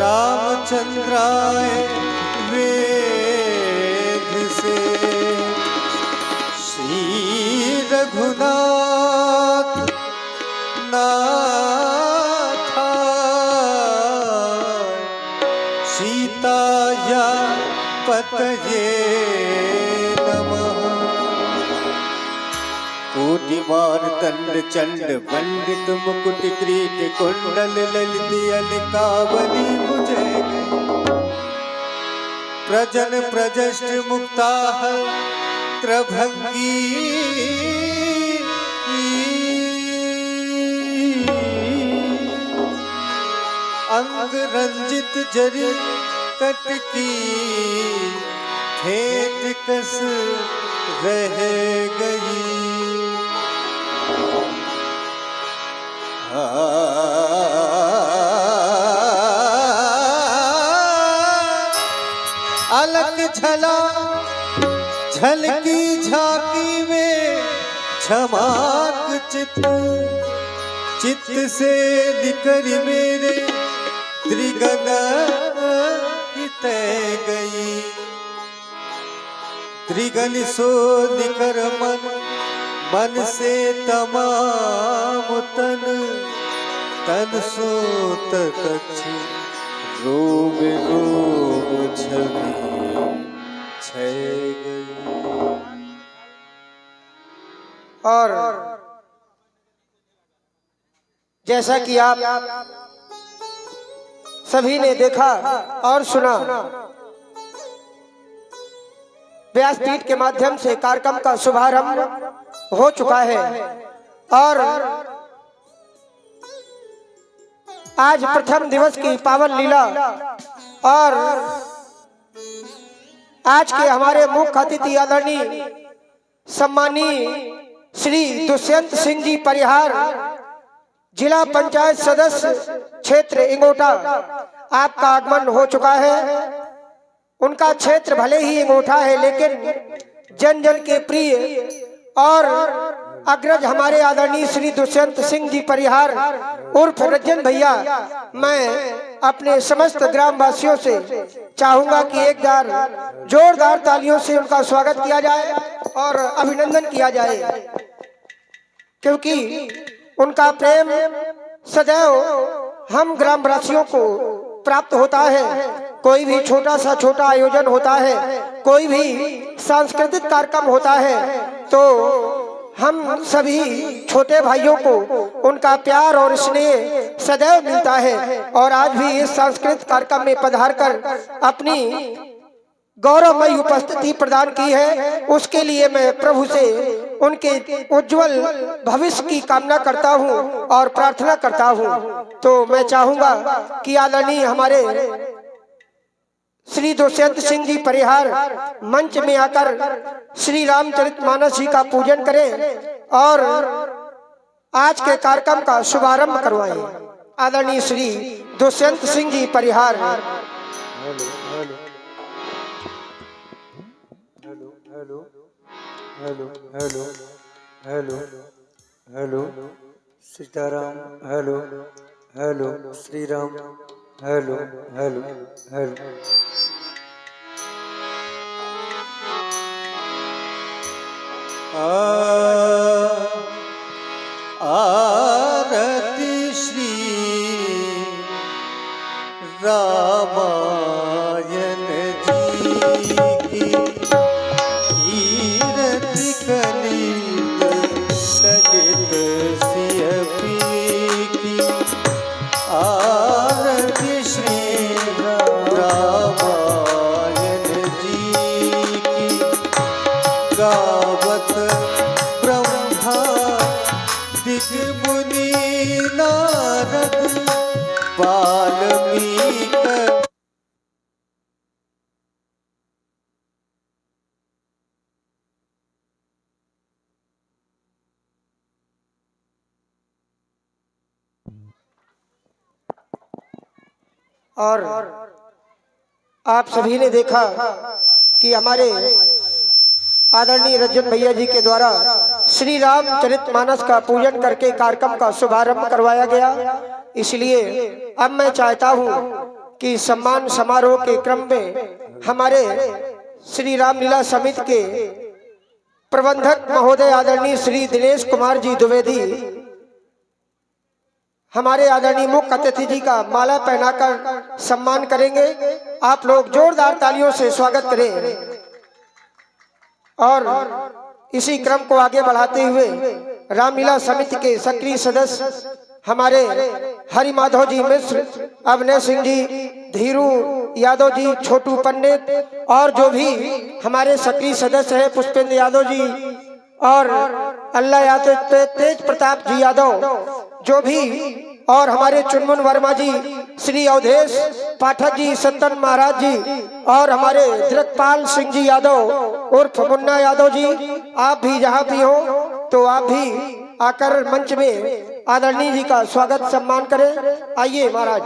रामचंद्राय वेद से श्री रघुनाथ नाथाय सीताया पतये नमः। कोटिवार दंड चंड वंदित मुकुट किरीट कुंडल ललित अलकावली भुजग प्रजन प्रजष्ट मुक्ताः त्रभंगी अंग रंजित जरि कटकी ठेठ कस रह गई। अलग झला झलकी झांकी में क्षमाक चित चित्त से निकर मेरे त्रिगण हित गई। त्रिगण सो निकर मन मन से तमाम तन तन सो तछ रोम रोम छवि छय गई। और जैसा कि आप सभी ने देखा और सुना, व्यासपीठ के माध्यम से कार्यक्रम का शुभारंभ हो चुका है और आज प्रथम दिवस की पावन लीला और आज के हमारे मुख्य अतिथि आदरणीय सम्मानीय श्री दुष्यंत सिंह जी परिहार, जिला पंचायत सदस्य क्षेत्र इंगोटा, आपका आगमन हो चुका है। उनका क्षेत्र भले ही इंगोठा है लेकिन जन जन के प्रिय और अग्रज हमारे आदरणीय श्री दुष्यंत सिंह जी परिहार उर्फ रंजन भैया, मैं अपने समस्त ग्रामवासियों से चाहूंगा कि एक बार जोरदार तालियों से उनका स्वागत किया जाए और अभिनंदन किया जाए, क्योंकि उनका प्रेम सदैव हम ग्रामवासियों को प्राप्त होता है। कोई भी छोटा सा छोटा आयोजन होता है, कोई भी सांस्कृतिक कार्यक्रम होता है, तो हम सभी छोटे भाइयों को उनका प्यार और स्नेह सदैव मिलता है। और आज भी इस सांस्कृतिक कार्यक्रम में पधार कर अपनी गौरवमयी उपस्थिति प्रदान की है, उसके लिए मैं प्रभु से उनके उज्जवल भविष्य की कामना करता हूं और प्रार्थना करता हूं। तो मैं चाहूंगा कि आदरणीय हमारे श्री दुष्यंत सिंह जी परिहार मंच में आकर श्री रामचरितमानस जी का पूजन करें और आज के कार्यक्रम का शुभारंभ करवाएं। आदरणीय Shri Dushyant Singh ji Parihar. Hello hello hello hello hello Sitaram, hello hello Shri Ram, hello hello hello. आरती श्री रामायण जी की, कीरति कलित ललित सियपी की। आरती श्री रामायण जी की, गावत ब्रह्मा दिग मुनि नारद वाल्मीकि। और आप सभी ने देखा कि हमारे आदरणीय रंजन भैया जी के द्वारा श्री रामचरितमानस का पूजन करके कार्यक्रम का शुभारंभ करवाया गया। इसलिए अब मैं चाहता हूं कि सम्मान समारोह के क्रम में हमारे श्री रामलीला समिति के प्रबंधक महोदय आदरणीय श्री दिनेश कुमार जी द्विवेदी हमारे आदरणीय मुख्य अतिथि जी का माला पहनाकर सम्मान करेंगे। आप लोग जोरदार तालियों से स्वागत करें। और इसी क्रम को आगे बढ़ाते हुए रामलीला समिति के सक्रिय सदस्य हमारे हरि माधव जी मिश्र, अभिनय सिंह जी, धीरू यादव जी, छोटू पंडित और जो भी हमारे सक्रिय सदस्य हैं, पुष्पेंद्र यादव जी और अल्लाह यादव, तेज प्रताप जी यादव जो भी, और हमारे चुनमुन वर्मा जी, श्री अवधेश पाठक जी, संतन महाराज जी और हमारे दिलकपाल सिंह जी यादव उर्फ मुन्ना यादव जी, आप भी जहाँ भी हो तो आप भी आकर मंच में आदरणीय जी का स्वागत सम्मान करें। आइए महाराज।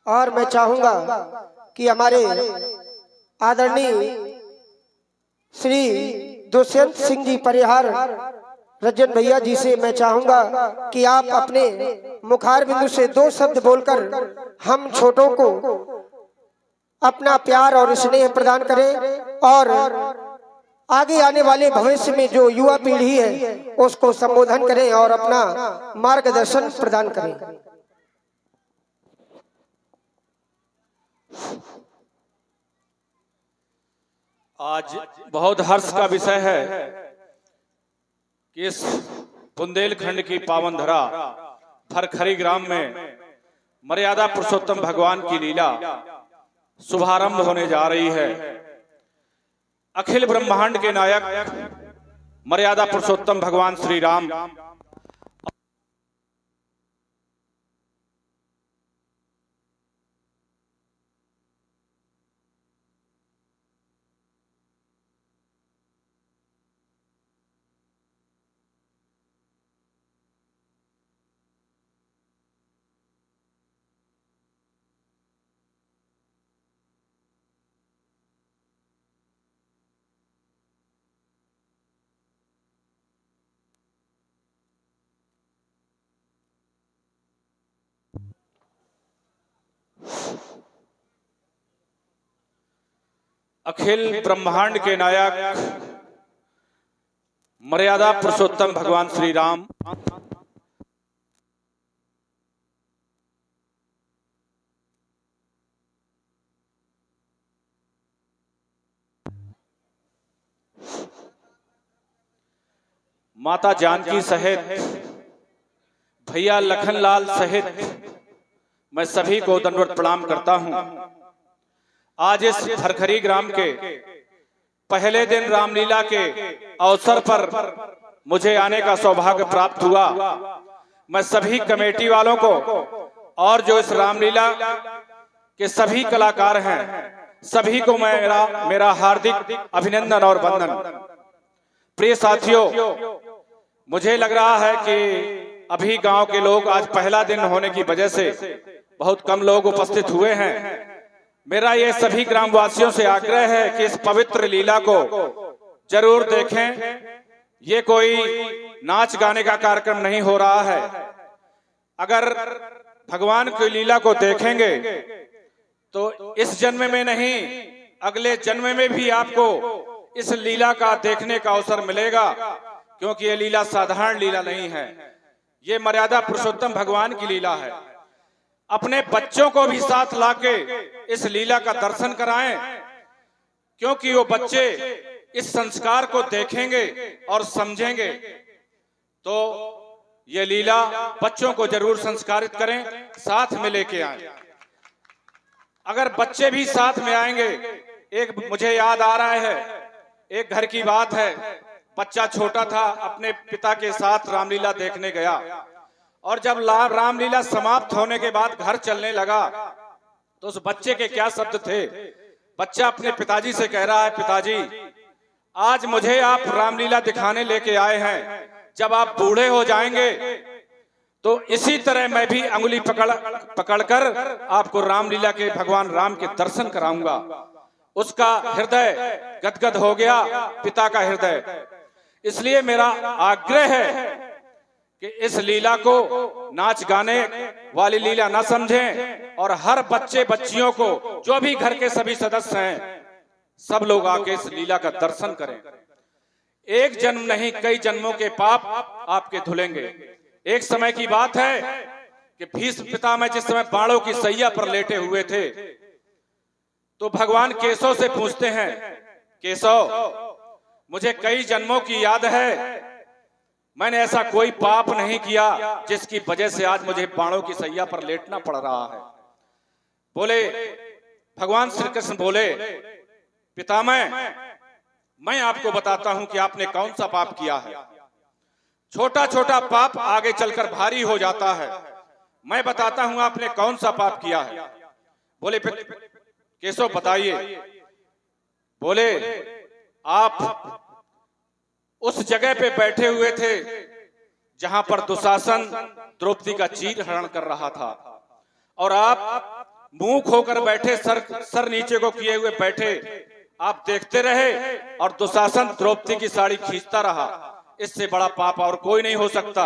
और मैं चाहूंगा कि हमारे आदरणीय श्री दुष्यंत सिंह जी परिहार रंजन भैया जी से मैं चाहूंगा कि आप अपने मुखार बिंदु से 2 शब्द बोलकर हम छोटों को अपना प्यार और स्नेह प्रदान करें और आगे आने वाले भविष्य में जो युवा पीढ़ी है उसको संबोधन करें और अपना मार्गदर्शन प्रदान करें। आज बहुत हर्ष का विषय है कि इस बुंदेलखंड की पावन धरा फरखरी ग्राम में मर्यादा पुरुषोत्तम भगवान की लीला शुभारंभ होने जा रही है। अखिल ब्रह्मांड के नायक मर्यादा पुरुषोत्तम भगवान श्री राम अखिल ब्रह्मांड के नायक मर्यादा पुरुषोत्तम भगवान श्री राम माता जानकी सहित भैया लखनलाल सहित मैं सभी को दंडवत प्रणाम करता हूं। आज इस फरखरी ग्राम के पहले दिन रामलीला के अवसर पर मुझे आने का सौभाग्य प्राप्त हुआ। मैं सभी कमेटी वालों को और जो इस रामलीला के सभी कलाकार हैं सभी को मेरा हार्दिक अभिनंदन और वंदन। प्रिय साथियों, मुझे लग रहा है कि अभी गांव के लोग आज पहला दिन होने की वजह से बहुत कम लोग उपस्थित हुए हैं। मेरा ये सभी ग्रामवासियों से आग्रह है कि इस पवित्र लीला को जरूर देखें। ये कोई नाच गाने का कार्यक्रम नहीं हो रहा है। अगर भगवान की लीला को देखेंगे तो इस जन्म में नहीं अगले जन्म में भी आपको इस लीला का देखने का अवसर मिलेगा, क्योंकि ये लीला साधारण लीला नहीं है। ये मर्यादा पुरुषोत्तम भगवान की लीला है। अपने बच्चों को भी साथ लाके इस लीला का दर्शन कराएं, क्योंकि वो बच्चे इस संस्कार को देखेंगे और समझेंगे। तो ये लीला बच्चों को जरूर संस्कारित करें, साथ में लेके आएं। अगर बच्चे भी साथ में आएंगे, एक मुझे याद आ रहा है, एक घर की बात है। बच्चा छोटा था, अपने पिता के साथ रामलीला देखने गया और जब रामलीला समाप्त होने के बाद घर चलने लगा तो उस बच्चे के क्या शब्द थे। बच्चा अपने पिताजी से कह रहा है, पिताजी आज मुझे आप रामलीला दिखाने लेके आए हैं, जब आप बूढ़े हो जाएंगे तो इसी तरह मैं भी अंगुली पकड़कर आपको रामलीला के भगवान राम के दर्शन कराऊंगा। उसका हृदय गदगद हो गया, पिता का हृदय। इसलिए मेरा आग्रह है कि इस लीला को नाच गाने वाली लीला ना समझें और हर बच्चे बच्चियों को, जो भी घर के सभी सदस्य हैं, सब लोग आके इस लीला का दर्शन करें। एक जन्म नहीं, कई जन्मों के पाप आपके धुलेंगे। एक समय की बात है कि भीष्म पितामह जिस समय बाणों की सैया पर लेटे हुए थे, तो भगवान केशव से पूछते हैं, केशव, मुझे कई जन्मों की याद है, मैंने ऐसा कोई पाप नहीं किया जिसकी वजह से आज मुझे बाणों की सैया पर लेटना पड़ रहा है। बोले, भगवान श्री कृष्ण बोले, पितामह, मैं आपको बताता हूं कि आपने कौन सा पाप किया है। छोटा छोटा पाप आगे चलकर भारी हो जाता है। मैं बताता हूं आपने कौन सा पाप किया है। बोले, केशव बताइए। बोले, आप उस जगह पे बैठे हुए थे जहां पर दुशासन द्रौपदी का चीर हरण कर रहा था, और आप मुंह खोकर बैठे, सर नीचे को किए हुए बैठे, आप देखते रहे और दुशासन द्रौपदी की साड़ी खींचता रहा। इससे बड़ा पाप और कोई नहीं हो सकता।